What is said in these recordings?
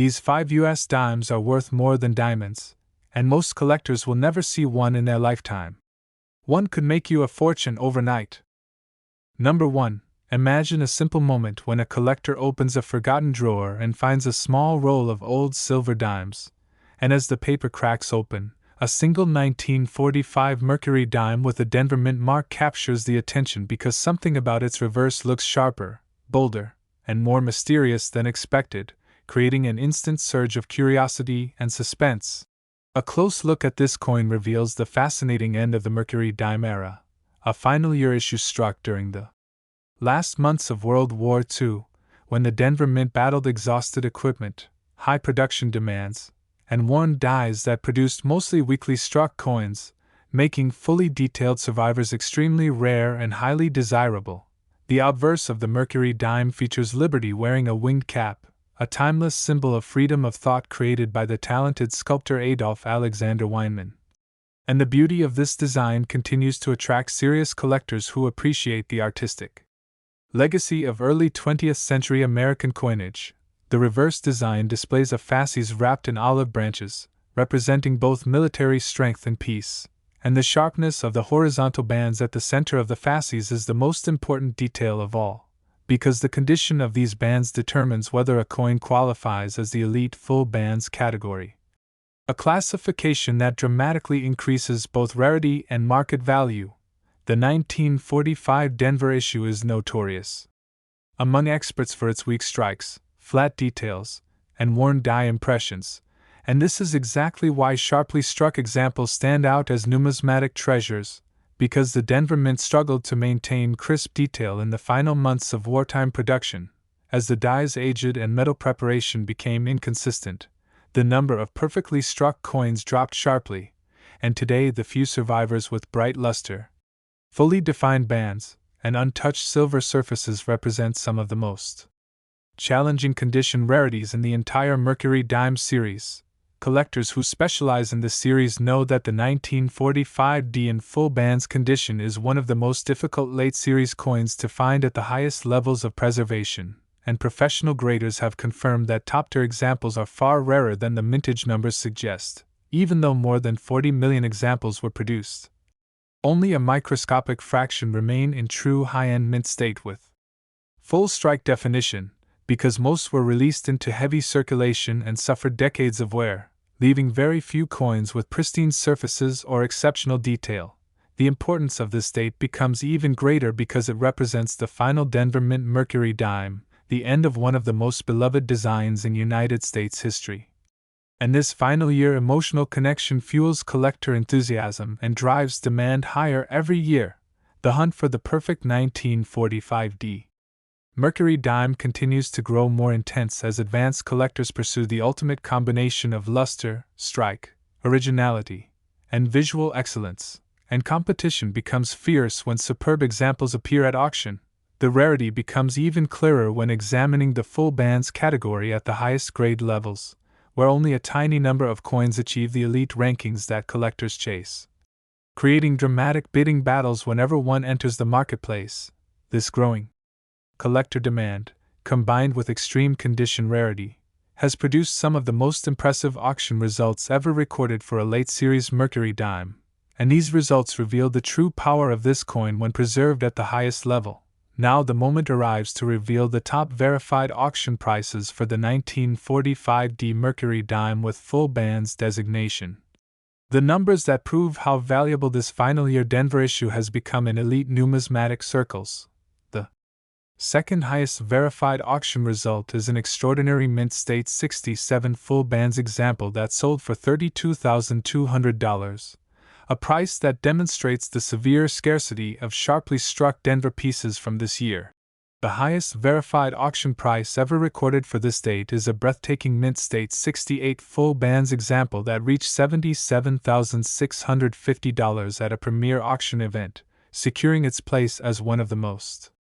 These 5 US dimes are worth more than diamonds, and most collectors will never see one in their lifetime. One could make you a fortune overnight. Number 1. Imagine a simple moment when a collector opens a forgotten drawer and finds a small roll of old silver dimes, and as the paper cracks open, a single 1945 Mercury dime with a Denver Mint mark captures the attention because something about its reverse looks sharper, bolder, and more mysterious than expected, creating an instant surge of curiosity and suspense. A close look at this coin reveals the fascinating end of the Mercury dime era, a final year issue struck during the last months of World War II, when the Denver Mint battled exhausted equipment, high production demands, and worn dies that produced mostly weakly struck coins, making fully detailed survivors extremely rare and highly desirable. The obverse of the Mercury dime features Liberty wearing a winged cap, a timeless symbol of freedom of thought created by the talented sculptor Adolf Alexander Weinman. And the beauty of this design continues to attract serious collectors who appreciate the artistic legacy of early 20th century American coinage. The reverse design displays a fasces wrapped in olive branches, representing both military strength and peace, and the sharpness of the horizontal bands at the center of the fasces is the most important detail of all, because the condition of these bands determines whether a coin qualifies as the elite full bands category. A classification that dramatically increases both rarity and market value. The 1945 Denver issue is notorious among experts for its weak strikes, flat details, and worn die impressions, and this is exactly why sharply struck examples stand out as numismatic treasures, because the Denver Mint struggled to maintain crisp detail in the final months of wartime production. As the dies aged and metal preparation became inconsistent, the number of perfectly struck coins dropped sharply, and today the few survivors with bright luster, fully defined bands, and untouched silver surfaces represent some of the most challenging condition rarities in the entire Mercury dime series. Collectors who specialize in this series know that the 1945D in full bands condition is one of the most difficult late series coins to find at the highest levels of preservation, and professional graders have confirmed that top-tier examples are far rarer than the mintage numbers suggest, even though more than 40 million examples were produced. Only a microscopic fraction remain in true high-end mint state with full strike definition, because most were released into heavy circulation and suffered decades of wear, leaving very few coins with pristine surfaces or exceptional detail. The importance of this state becomes even greater because it represents the final Denver Mint Mercury dime, the end of one of the most beloved designs in United States history. And this final year emotional connection fuels collector enthusiasm and drives demand higher every year. The hunt for the perfect 1945D Mercury dime continues to grow more intense as advanced collectors pursue the ultimate combination of luster, strike, originality, and visual excellence, and competition becomes fierce when superb examples appear at auction. The rarity becomes even clearer when examining the full bands category at the highest grade levels, where only a tiny number of coins achieve the elite rankings that collectors chase, creating dramatic bidding battles whenever one enters the marketplace. This growing collector demand, combined with extreme condition rarity, has produced some of the most impressive auction results ever recorded for a late series Mercury dime, and these results reveal the true power of this coin when preserved at the highest level. Now the moment arrives to reveal the top verified auction prices for the 1945D Mercury dime with full bands designation. The numbers that prove how valuable this final year Denver issue has become in elite numismatic circles. The second highest verified auction result is an extraordinary mint state 67 full bands example that sold for $32,200. A price that demonstrates the severe scarcity of sharply struck Denver pieces from this year. The highest verified auction price ever recorded for this date is a breathtaking mint state 68 full bands example that reached $77,650 at a premier auction event, securing its place as one of the most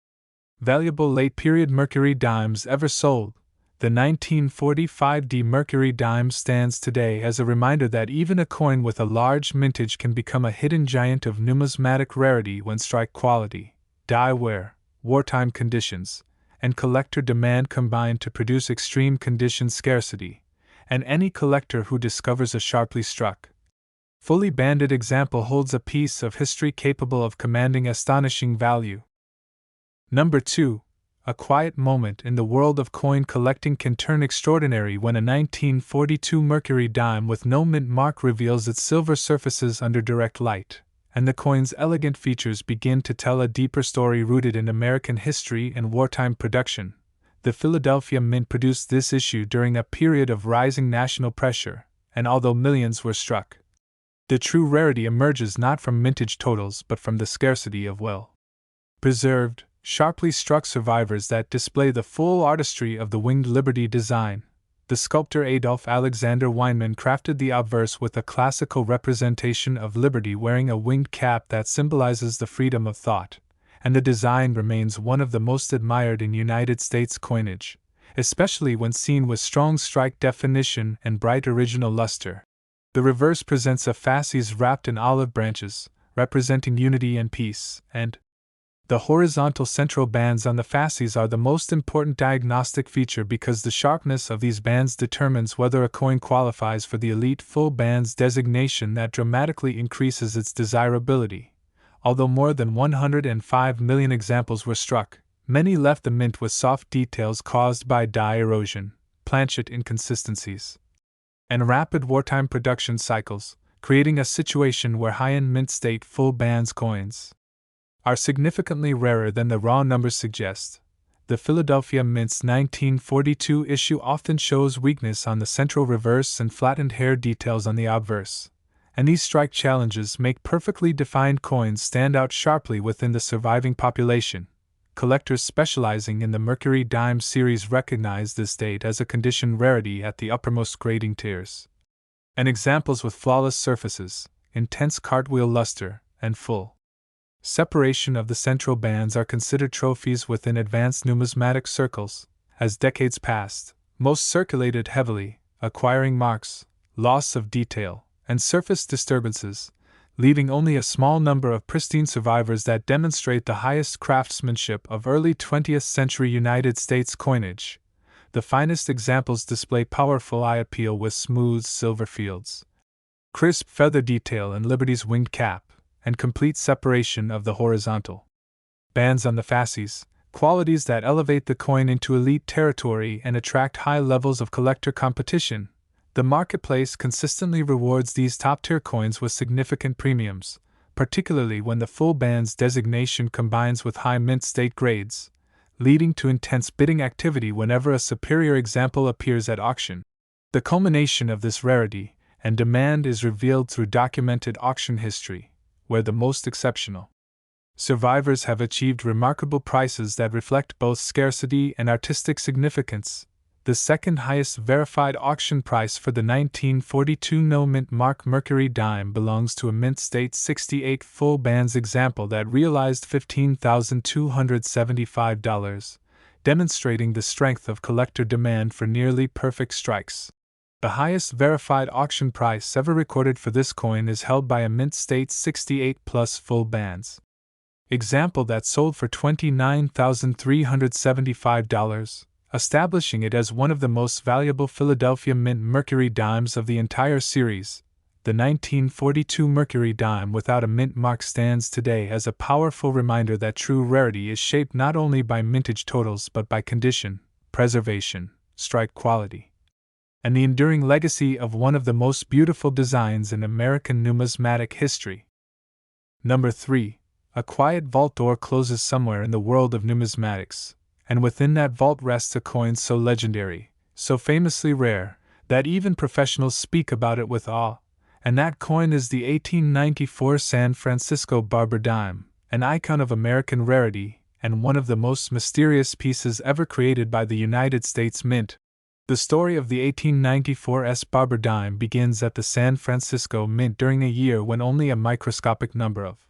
valuable late-period Mercury dimes ever sold. The 1945D Mercury dime stands today as a reminder that even a coin with a large mintage can become a hidden giant of numismatic rarity when strike quality, die wear, wartime conditions, and collector demand combine to produce extreme condition scarcity. and any collector who discovers a sharply struck, fully banded example holds a piece of history capable of commanding astonishing value. Number 2. A quiet moment in the world of coin collecting can turn extraordinary when a 1942 Mercury dime with no mint mark reveals its silver surfaces under direct light, and the coin's elegant features begin to tell a deeper story rooted in American history and wartime production. The Philadelphia Mint produced this issue during a period of rising national pressure, and although millions were struck, the true rarity emerges not from mintage totals but from the scarcity of well-preserved, sharply struck survivors that display the full artistry of the winged Liberty design. The sculptor Adolf Alexander Weinman crafted the obverse with a classical representation of Liberty wearing a winged cap that symbolizes the freedom of thought, and the design remains one of the most admired in United States coinage, especially when seen with strong strike definition and bright original luster. The reverse presents a fasces wrapped in olive branches, representing unity and peace, and the horizontal central bands on the fasces are the most important diagnostic feature because the sharpness of these bands determines whether a coin qualifies for the elite full bands designation that dramatically increases its desirability. Although more than 105 million examples were struck, many left the mint with soft details caused by die erosion, planchet inconsistencies, and rapid wartime production cycles, creating a situation where high-end mint state full bands coins are significantly rarer than the raw numbers suggest. The Philadelphia Mint's 1942 issue often shows weakness on the central reverse and flattened hair details on the obverse, and these strike challenges make perfectly defined coins stand out sharply within the surviving population. Collectors specializing in the Mercury dime series recognize this date as a condition rarity at the uppermost grading tiers. And examples with flawless surfaces, intense cartwheel luster, and full separation of the central bands are considered trophies within advanced numismatic circles. As decades passed, most circulated heavily, acquiring marks, loss of detail, and surface disturbances, leaving only a small number of pristine survivors that demonstrate the highest craftsmanship of early 20th century United States coinage. The finest examples display powerful eye appeal with smooth silver fields, crisp feather detail in Liberty's winged cap, and complete separation of the horizontal bands on the fasces, qualities that elevate the coin into elite territory and attract high levels of collector competition. The marketplace consistently rewards these top-tier coins with significant premiums, particularly when the full bands designation combines with high mint state grades, leading to intense bidding activity whenever a superior example appears at auction. The culmination of this rarity and demand is revealed through documented auction history, where the most exceptional survivors have achieved remarkable prices that reflect both scarcity and artistic significance. The second highest verified auction price for the 1942 no mint mark Mercury dime belongs to a mint state 68 full bands example that realized $15,275, demonstrating the strength of collector demand for nearly perfect strikes. The highest verified auction price ever recorded for this coin is held by a mint state 68 plus full bands example that sold for $29,375, establishing it as one of the most valuable Philadelphia Mint Mercury dimes of the entire series. The 1942 Mercury dime without a mint mark stands today as a powerful reminder that true rarity is shaped not only by mintage totals but by condition, preservation, strike quality, and the enduring legacy of one of the most beautiful designs in American numismatic history. Number 3. A quiet vault door closes somewhere in the world of numismatics, and within that vault rests a coin so legendary, so famously rare, that even professionals speak about it with awe, and that coin is the 1894 San Francisco Barber dime, an icon of American rarity, and one of the most mysterious pieces ever created by the United States Mint. The story of the 1894 Barber dime begins at the San Francisco Mint during a year when only a microscopic number of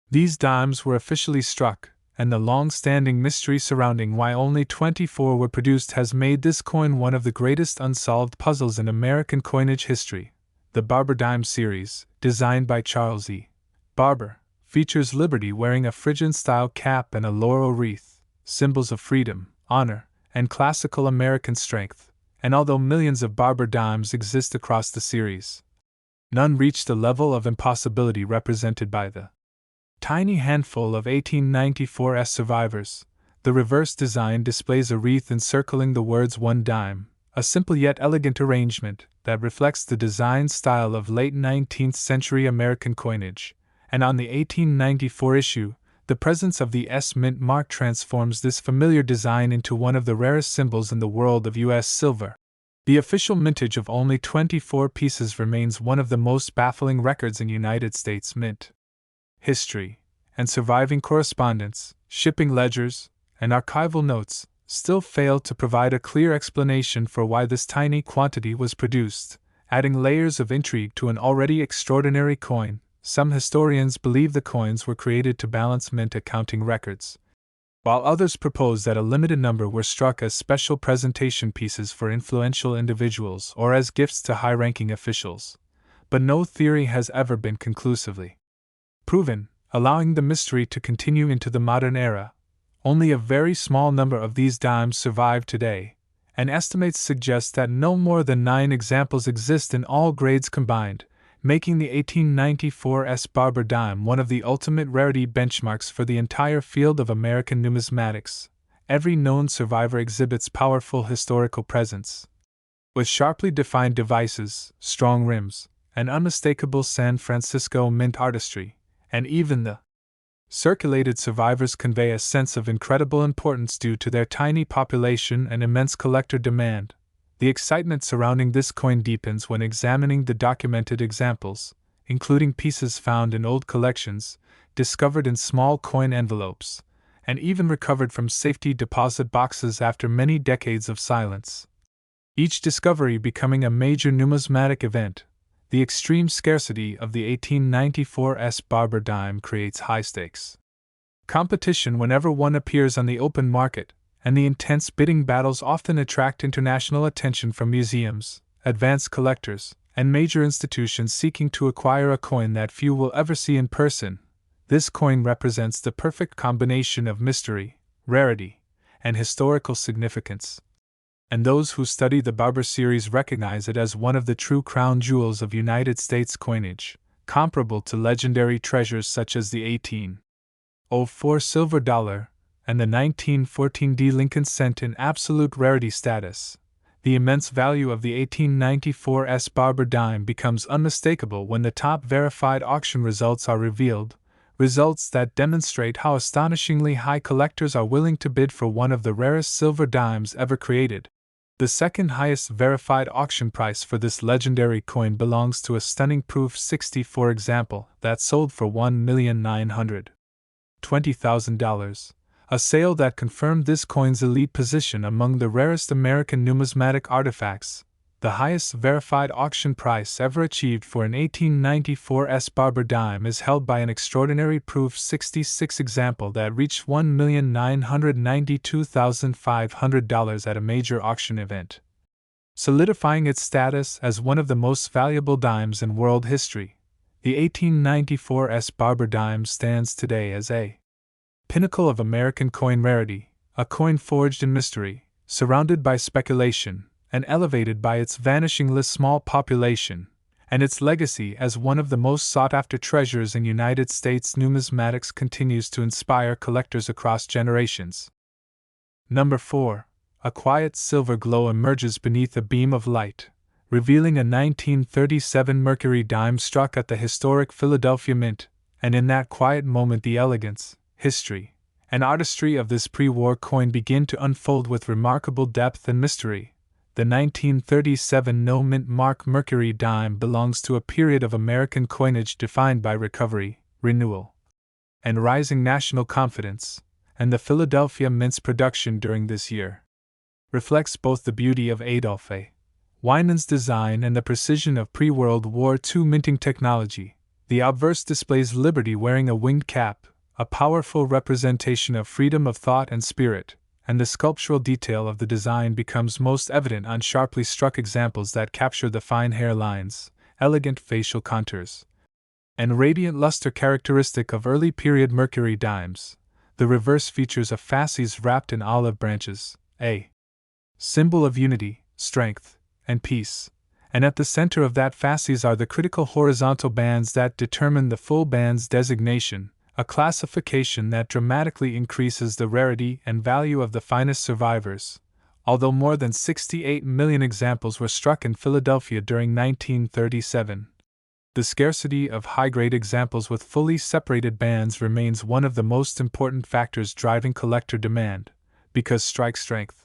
these dimes were officially struck, and the long-standing mystery surrounding why only 24 were produced has made this coin one of the greatest unsolved puzzles in American coinage history. The Barber dime series, designed by Charles E. Barber, features Liberty wearing a Phrygian-style cap and a laurel wreath, symbols of freedom, honor, and classical American strength, and although millions of barber dimes exist across the series, none reach the level of impossibility represented by the tiny handful of 1894's survivors. The reverse design displays a wreath encircling the words "one dime," a simple yet elegant arrangement that reflects the design style of late 19th century American coinage, and on the 1894 issue, the presence of the S mint mark transforms this familiar design into one of the rarest symbols in the world of U.S. silver. The official mintage of only 24 pieces remains one of the most baffling records in United States mint history, and surviving correspondence, shipping ledgers, and archival notes still fail to provide a clear explanation for why this tiny quantity was produced, adding layers of intrigue to an already extraordinary coin. Some historians believe the coins were created to balance mint accounting records, while others propose that a limited number were struck as special presentation pieces for influential individuals or as gifts to high-ranking officials. But no theory has ever been conclusively proven, allowing the mystery to continue into the modern era. Only a very small number of these dimes survive today, and estimates suggest that no more than 9 examples exist in all grades combined, making the 1894's barber dime one of the ultimate rarity benchmarks for the entire field of American numismatics. Every known survivor exhibits powerful historical presence, with sharply defined devices, strong rims, and unmistakable San Francisco mint artistry, and even the circulated survivors convey a sense of incredible importance due to their tiny population and immense collector demand. The excitement surrounding this coin deepens when examining the documented examples, including pieces found in old collections, discovered in small coin envelopes, and even recovered from safety deposit boxes after many decades of silence. Each discovery becoming a major numismatic event. The extreme scarcity of the 1894's barber dime creates high stakes competition whenever one appears on the open market, and the intense bidding battles often attract international attention from museums, advanced collectors, and major institutions seeking to acquire a coin that few will ever see in person. This coin represents the perfect combination of mystery, rarity, and historical significance, and those who study the Barber series recognize it as one of the true crown jewels of United States coinage, comparable to legendary treasures such as the 1804 silver dollar and the 1914 D. Lincoln cent in absolute rarity status. The immense value of the 1894's barber dime becomes unmistakable when the top verified auction results are revealed, results that demonstrate how astonishingly high collectors are willing to bid for one of the rarest silver dimes ever created. The second highest verified auction price for this legendary coin belongs to a stunning Proof 60, for example, that sold for $1,920,000, a sale that confirmed this coin's elite position among the rarest American numismatic artifacts. The highest verified auction price ever achieved for an 1894's barber dime is held by an extraordinary Proof 66 example that reached $1,992,500 at a major auction event, solidifying its status as one of the most valuable dimes in world history. The 1894's barber dime stands today as a pinnacle of American coin rarity, a coin forged in mystery, surrounded by speculation, and elevated by its vanishingly small population, and its legacy as one of the most sought-after treasures in United States numismatics continues to inspire collectors across generations. Number 4. A quiet silver glow emerges beneath a beam of light, revealing a 1937 Mercury dime struck at the historic Philadelphia Mint, and in that quiet moment the elegance, history, and artistry of this pre-war coin begin to unfold with remarkable depth and mystery. The 1937 no-mint mark Mercury dime belongs to a period of American coinage defined by recovery, renewal, and rising national confidence, and the Philadelphia Mint's production during this year reflects both the beauty of Adolphe Winans' design and the precision of pre-World War II minting technology. The obverse displays Liberty wearing a winged cap, a powerful representation of freedom of thought and spirit, and the sculptural detail of the design becomes most evident on sharply struck examples that capture the fine hair lines, elegant facial contours, and radiant luster characteristic of early period Mercury dimes. The reverse features a fasces wrapped in olive branches, a symbol of unity, strength, and peace, and at the center of that fasces are the critical horizontal bands that determine the full bands designation, a classification that dramatically increases the rarity and value of the finest survivors. Although more than 68 million examples were struck in Philadelphia during 1937, the scarcity of high-grade examples with fully separated bands remains one of the most important factors driving collector demand, because strike strength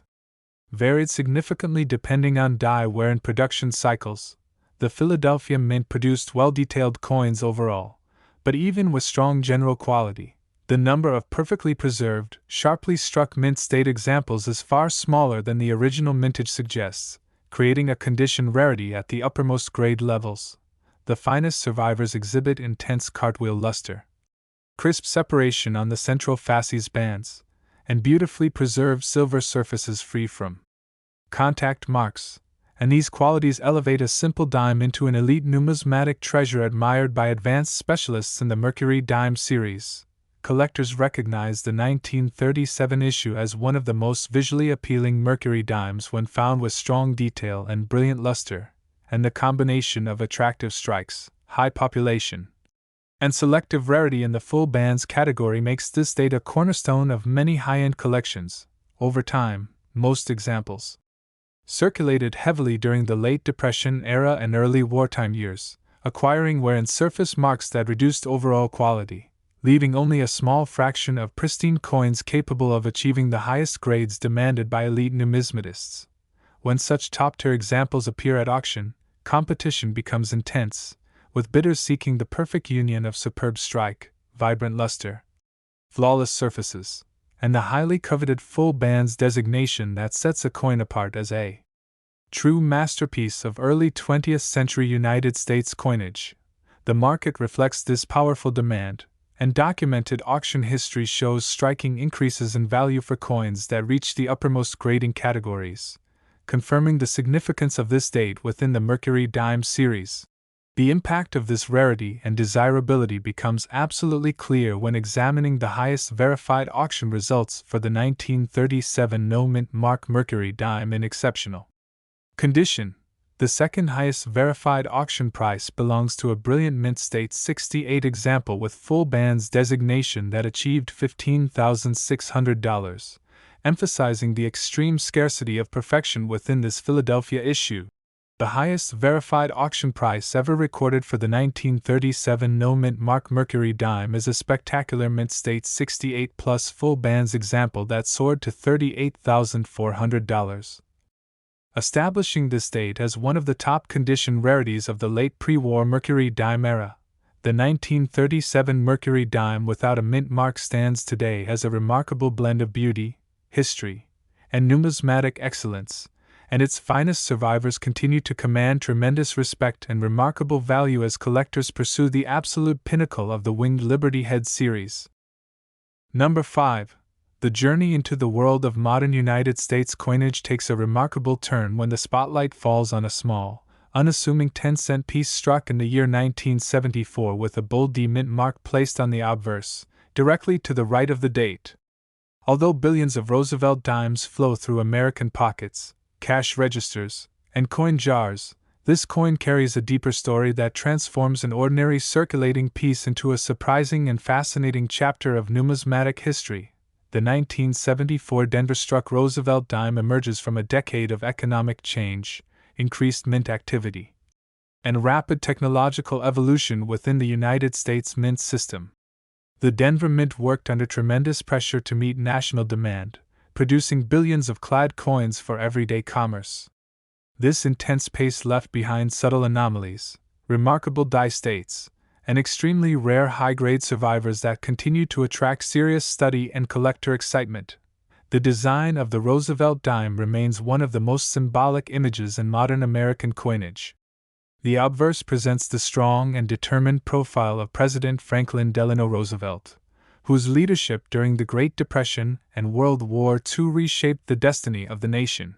varied significantly depending on die wear and production cycles. The Philadelphia Mint produced well-detailed coins overall, but even with strong general quality, the number of perfectly preserved, sharply struck mint state examples is far smaller than the original mintage suggests, creating a condition rarity at the uppermost grade levels. The finest survivors exhibit intense cartwheel luster, crisp separation on the central fasces bands, and beautifully preserved silver surfaces free from contact marks, and these qualities elevate a simple dime into an elite numismatic treasure admired by advanced specialists in the Mercury Dime series. Collectors recognize the 1937 issue as one of the most visually appealing Mercury dimes when found with strong detail and brilliant luster, and the combination of attractive strikes, high population, and selective rarity in the full bands category makes this date a cornerstone of many high-end collections. Over time, most examples circulated heavily during the late Depression era and early wartime years, acquiring wear and surface marks that reduced overall quality, leaving only a small fraction of pristine coins capable of achieving the highest grades demanded by elite numismatists. When such top-tier examples appear at auction, competition becomes intense, with bidders seeking the perfect union of superb strike, vibrant luster, flawless surfaces, and the highly coveted full bands designation that sets a coin apart as a true masterpiece of early 20th century United States coinage. The market reflects this powerful demand, and documented auction history shows striking increases in value for coins that reach the uppermost grading categories, confirming the significance of this date within the Mercury Dime series. The impact of this rarity and desirability becomes absolutely clear when examining the highest verified auction results for the 1937 no-mint mark Mercury Dime in exceptional condition. The second highest verified auction price belongs to a brilliant mint state 68 example with full bands designation that achieved $15,600, emphasizing the extreme scarcity of perfection within this Philadelphia issue. The highest verified auction price ever recorded for the 1937 no-mint mark Mercury Dime is a spectacular mint state 68 plus full bands example that soared to $38,400. Establishing this date as one of the top condition rarities of the late pre-war Mercury Dime era, the 1937 Mercury Dime without a mint mark stands today as a remarkable blend of beauty, history, and numismatic excellence, and its finest survivors continue to command tremendous respect and remarkable value as collectors pursue the absolute pinnacle of the Winged Liberty Head series. Number 5. The journey into the world of modern United States coinage takes a remarkable turn when the spotlight falls on a small, unassuming 10-cent piece struck in the year 1974 with a bold D mint mark placed on the obverse, directly to the right of the date. Although billions of Roosevelt dimes flow through American pockets, cash registers, and coin jars, this coin carries a deeper story that transforms an ordinary circulating piece into a surprising and fascinating chapter of numismatic history. The 1974 Denver-struck Roosevelt dime emerges from a decade of economic change, increased mint activity, and rapid technological evolution within the United States mint system. The Denver Mint worked under tremendous pressure to meet national demand, producing billions of clad coins for everyday commerce. This intense pace left behind subtle anomalies, remarkable die states, and extremely rare high-grade survivors that continue to attract serious study and collector excitement. The design of the Roosevelt dime remains one of the most symbolic images in modern American coinage. The obverse presents the strong and determined profile of President Franklin Delano Roosevelt, whose leadership during the Great Depression and World War II reshaped the destiny of the nation.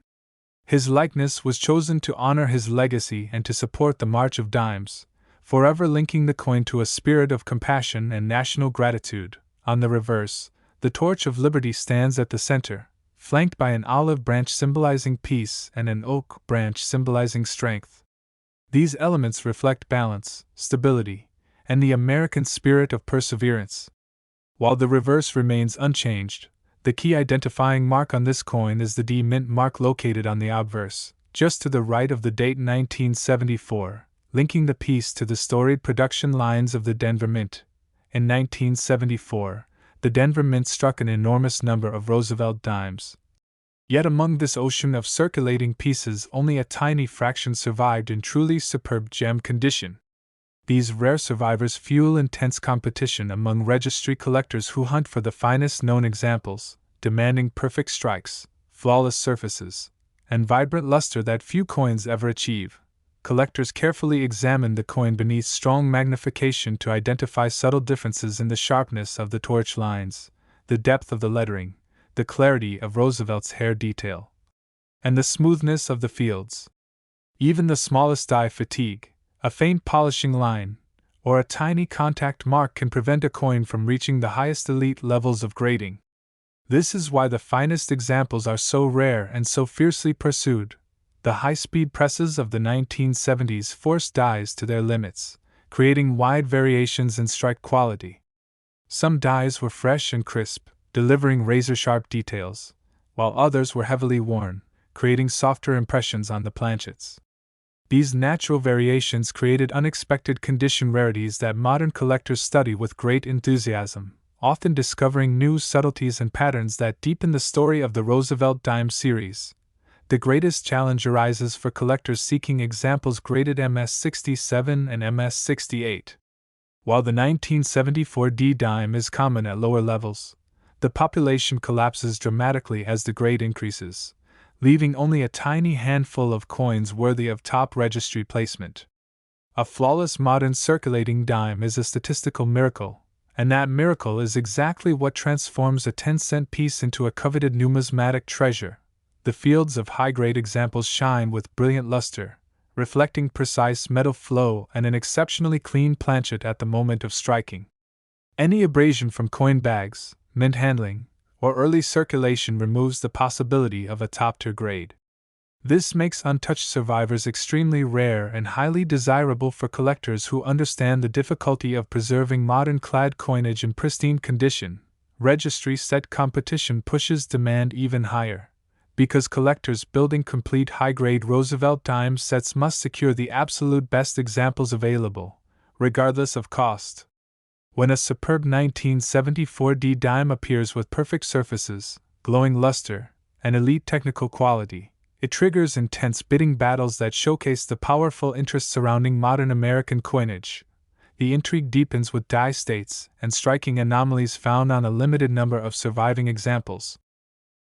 His likeness was chosen to honor his legacy and to support the March of Dimes, forever linking the coin to a spirit of compassion and national gratitude. On the reverse, the torch of liberty stands at the center, flanked by an olive branch symbolizing peace and an oak branch symbolizing strength. These elements reflect balance, stability, and the American spirit of perseverance. While the reverse remains unchanged, the key identifying mark on this coin is the D Mint mark located on the obverse, just to the right of the date 1974, linking the piece to the storied production lines of the Denver Mint. In 1974, the Denver Mint struck an enormous number of Roosevelt dimes. Yet among this ocean of circulating pieces, only a tiny fraction survived in truly superb gem condition. These rare survivors fuel intense competition among registry collectors who hunt for the finest known examples, demanding perfect strikes, flawless surfaces, and vibrant luster that few coins ever achieve. Collectors carefully examine the coin beneath strong magnification to identify subtle differences in the sharpness of the torch lines, the depth of the lettering, the clarity of Roosevelt's hair detail, and the smoothness of the fields. Even the smallest die fatigue, a faint polishing line, or a tiny contact mark can prevent a coin from reaching the highest elite levels of grading. This is why the finest examples are so rare and so fiercely pursued. The high-speed presses of the 1970s forced dies to their limits, creating wide variations in strike quality. Some dies were fresh and crisp, delivering razor-sharp details, while others were heavily worn, creating softer impressions on the planchets. These natural variations created unexpected condition rarities that modern collectors study with great enthusiasm, often discovering new subtleties and patterns that deepen the story of the Roosevelt dime series. The greatest challenge arises for collectors seeking examples graded MS-67 and MS-68. While the 1974 D dime is common at lower levels, the population collapses dramatically as the grade increases, leaving only a tiny handful of coins worthy of top registry placement. A flawless modern circulating dime is a statistical miracle, and that miracle is exactly what transforms a 10-cent piece into a coveted numismatic treasure. The fields of high-grade examples shine with brilliant luster, reflecting precise metal flow and an exceptionally clean planchet at the moment of striking. Any abrasion from coin bags, mint handling, or early circulation removes the possibility of a top-tier grade. This makes untouched survivors extremely rare and highly desirable for collectors who understand the difficulty of preserving modern clad coinage in pristine condition. Registry set competition pushes demand even higher, because collectors building complete high-grade Roosevelt dime sets must secure the absolute best examples available, regardless of cost. When a superb 1974 D dime appears with perfect surfaces, glowing luster, and elite technical quality, it triggers intense bidding battles that showcase the powerful interest surrounding modern American coinage. The intrigue deepens with die states and striking anomalies found on a limited number of surviving examples.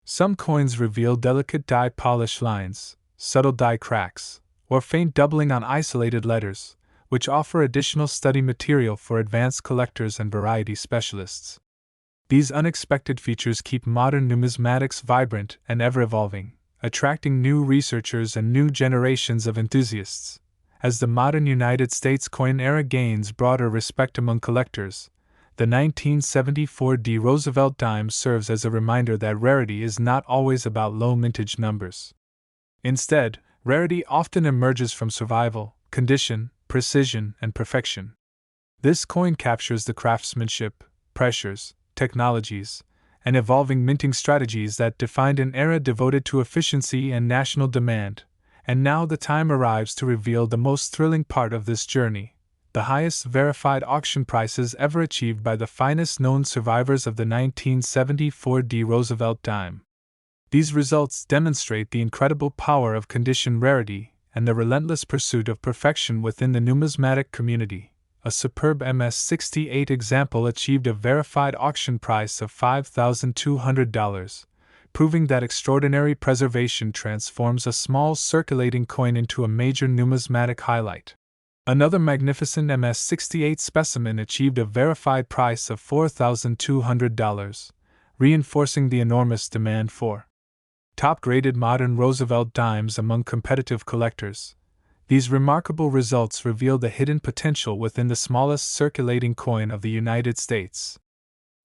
Some coins reveal delicate die polish lines, subtle die cracks, or faint doubling on isolated letters, which offer additional study material for advanced collectors and variety specialists. These unexpected features keep modern numismatics vibrant and ever-evolving, attracting new researchers and new generations of enthusiasts. As the modern United States coin era gains broader respect among collectors, the 1974 D Roosevelt dime serves as a reminder that rarity is not always about low mintage numbers. Instead, rarity often emerges from survival, condition, precision, and perfection. This coin captures the craftsmanship, pressures, technologies, and evolving minting strategies that defined an era devoted to efficiency and national demand. And now the time arrives to reveal the most thrilling part of this journey: the highest verified auction prices ever achieved by the finest known survivors of the 1974 D Roosevelt dime. These results demonstrate the incredible power of condition rarity and the relentless pursuit of perfection within the numismatic community. A superb MS-68 example achieved a verified auction price of $5,200, proving that extraordinary preservation transforms a small circulating coin into a major numismatic highlight. Another magnificent MS-68 specimen achieved a verified price of $4,200, reinforcing the enormous demand for top-graded modern Roosevelt dimes among competitive collectors. These remarkable results reveal the hidden potential within the smallest circulating coin of the United States.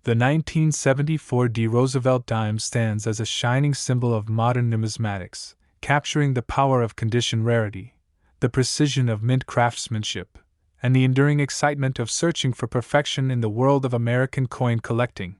The 1974 D. Roosevelt dime stands as a shining symbol of modern numismatics, capturing the power of condition rarity, the precision of mint craftsmanship, and the enduring excitement of searching for perfection in the world of American coin collecting.